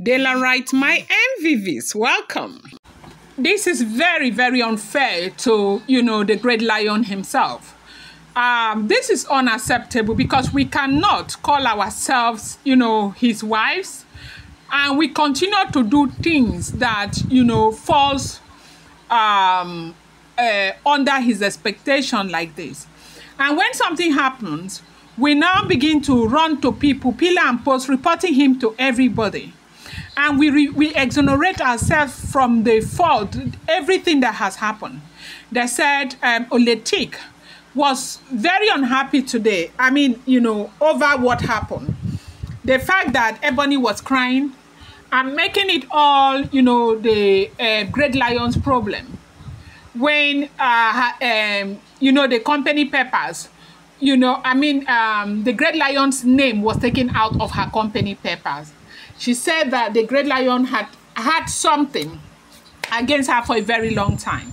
Dela writes, my MVVs, welcome. This is very, very unfair to, the great lion himself. This is unacceptable because we cannot call ourselves, his wives, and we continue to do things that, falls under his expectation like this. And when something happens, we now begin to run to people, pillar and post, reporting him to everybody. And we exonerate ourselves from the fault, everything that has happened. They said Oletik was very unhappy today. I mean, over what happened. The fact that Ebony was crying and making it all, the Great Lion's problem. When, the company papers, the Great Lion's name was taken out of her company papers. She said that the Great Lion had something against her for a very long time.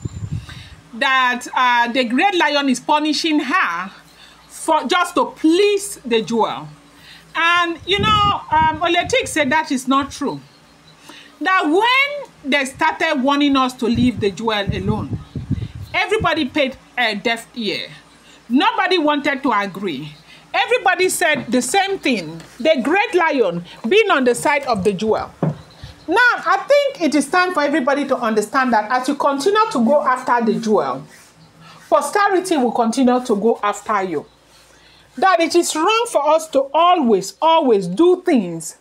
That the Great Lion is punishing her for just to please the jewel. And, Oletik said that is not true. That when they started warning us to leave the jewel alone, everybody paid a deaf ear. Nobody wanted to agree. Everybody said the same thing. The Great Lion being on the side of the jewel. Now, I think it is time for everybody to understand that as you continue to go after the jewel, posterity will continue to go after you. That it is wrong for us to always do things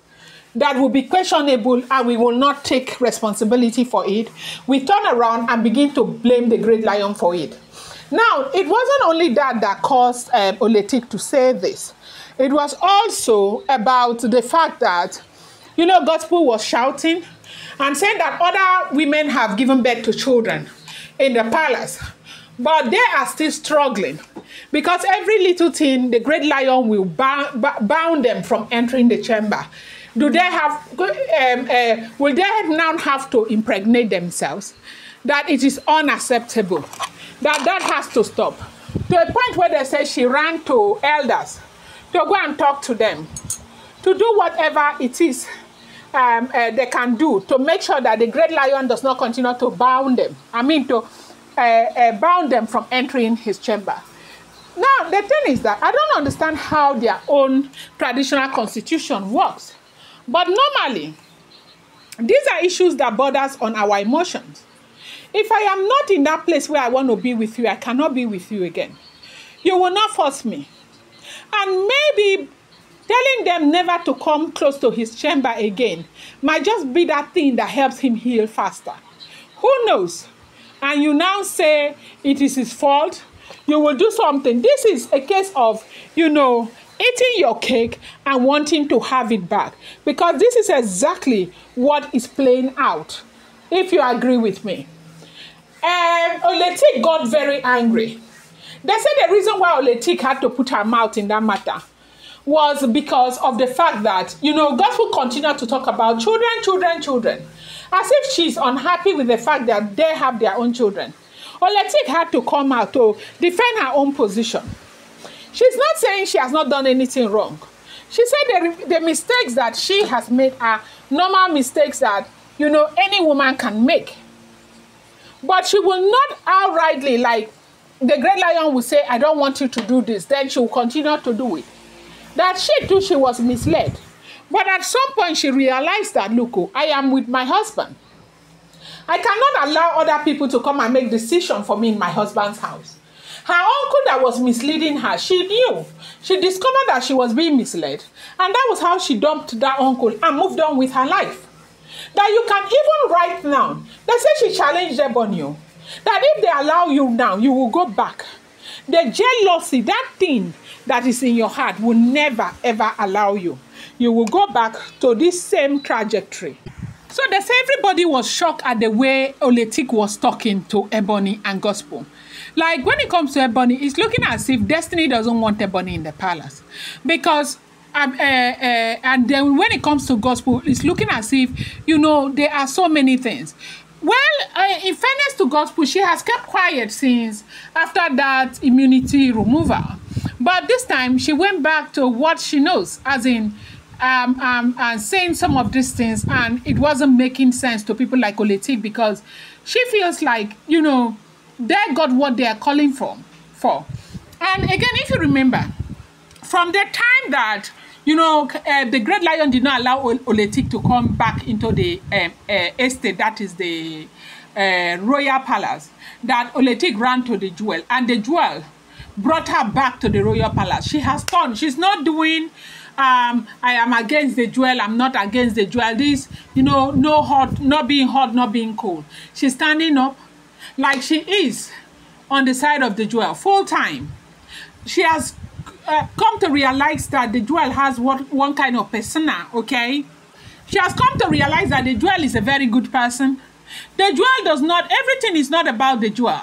that will be questionable and we will not take responsibility for it. We turn around and begin to blame the Great Lion for it. Now, it wasn't only that caused Oletik to say this. It was also about the fact that, Gospel was shouting and saying that other women have given birth to children in the palace. But they are still struggling because every little thing, the Great Lion will bound them from entering the chamber. Do they have, will they now have to impregnate themselves? That it is unacceptable. That has to stop. To a point where they say she ran to elders to go and talk to them, to do whatever it is they can do to make sure that the Great Lion does not continue to bound them. To bound them from entering his chamber. Now, the thing is that I don't understand how their own traditional constitution works. But normally, these are issues that borders on our emotions. If I am not in that place where I want to be with you, I cannot be with you again. You will not force me. And maybe telling them never to come close to his chamber again might just be that thing that helps him heal faster. Who knows? And you now say it is his fault. You will do something. This is a case of, eating your cake and wanting to have it back. Because this is exactly what is playing out, if you agree with me. And Oletik got very angry. They said the reason why Oletik had to put her mouth in that matter was because of the fact that, Gospel continued to talk about children, as if she's unhappy with the fact that they have their own children. Oletik had to come out to defend her own position. She's not saying she has not done anything wrong. She said the mistakes that she has made are normal mistakes that, any woman can make. But she will not outrightly, like the Great Lion will say, I don't want you to do this. Then she will continue to do it. That she too, she was misled. But at some point she realized that, look, I am with my husband. I cannot allow other people to come and make decisions for me in my husband's house. Her uncle that was misleading her, she knew. She discovered that she was being misled. And that was how she dumped that uncle and moved on with her life. That you can even right now, they say she challenged Ebony, that if they allow you now, you will go back. The jealousy, that thing that is in your heart will never ever allow you. You will go back to this same trajectory. So they say everybody was shocked at the way Oletik was talking to Ebony and Gospel. Like when it comes to Ebony, it's looking as if Destiny doesn't want Ebony in the palace. Because, and then when it comes to Gospel, it's looking as if, there are so many things. Well, in fairness to Gospel, she has kept quiet since after that immunity removal. But this time, she went back to what she knows, as in, and saying some of these things, and it wasn't making sense to people like Oletik, because she feels like, you know, they got what they are calling for. And again, if you remember, from the time that, you know, the Great Lion did not allow Oletik to come back into the estate, that is the royal palace, that Oletik ran to the jewel, and the jewel brought her back to the royal palace. She has turned. She's not doing, I am against the jewel, I'm not against the jewel. This, you know, no hot, not being hot, not being cold. She's standing up like she is on the side of the jewel full time. She has come to realize that the jewel has one kind of persona, okay? She has come to realize that the jewel is a very good person. The jewel does not, everything is not about the jewel.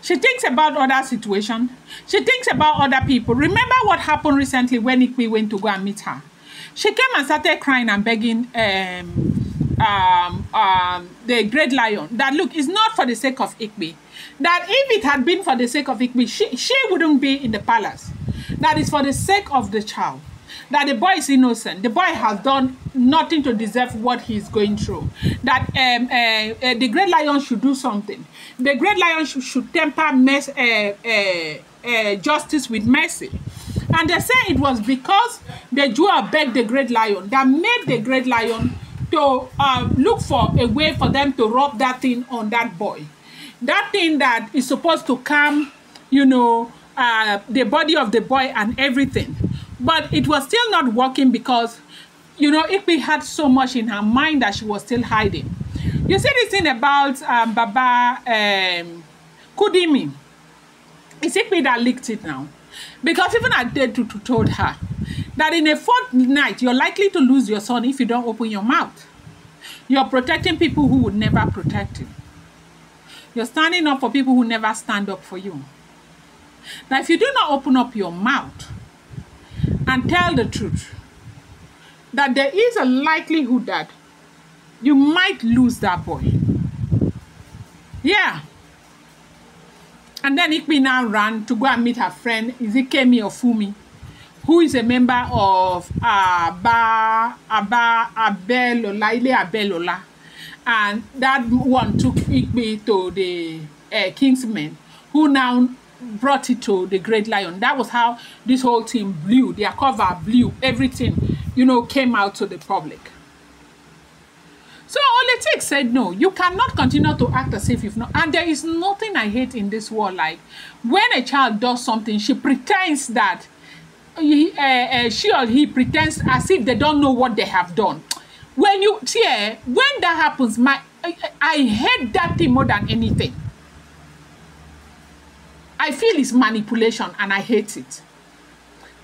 She thinks about other situations. She thinks about other people. Remember what happened recently when Igbi went to go and meet her? She came and started crying and begging the Great Lion that, look, it's not for the sake of Igbi. That if it had been for the sake of Igbi, she wouldn't be in the palace. That is for the sake of the child. That the boy is innocent. The boy has done nothing to deserve what he's going through. That the Great Lion should do something. The Great Lion should temper justice with mercy. And they say it was because the jewel begged the Great Lion that made the Great Lion to look for a way for them to rub that thing on that boy. That thing that is supposed to calm, you know, the body of the boy and everything. But it was still not working because, you know, Igbi had so much in her mind that she was still hiding. You see this thing about Baba Kudimi. It's Igbi that leaked it now. Because even Adetutu told her that in a fortnight, you're likely to lose your son if you don't open your mouth. You're protecting people who would never protect you. You're standing up for people who never stand up for you. Now, if you do not open up your mouth and tell the truth, that there is a likelihood that you might lose that boy. Yeah. And then Igbi now ran to go and meet her friend, Izikemi Ofumi, who is a member of Abelola. And that one took Igbi to the Kingsmen, who now brought it to the Great Lion. That was how this whole thing blew. Their cover blew. Everything, you know, came out to the public. So Oletik said, no, you cannot continue to act as if you've not. And there is nothing I hate in this world. Like, when a child does something, she pretends that she or he pretends as if they don't know what they have done. When you see, when that happens, I hate that thing more than anything. I feel it's manipulation and I hate it.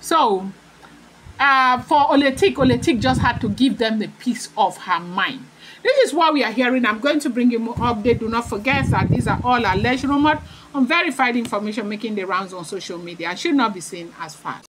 So, for Oletik just had to give them the peace of her mind. This is what we are hearing. I'm going to bring you more update. Do not forget that these are all alleged rumors, unverified information making the rounds on social media and should not be seen as fact.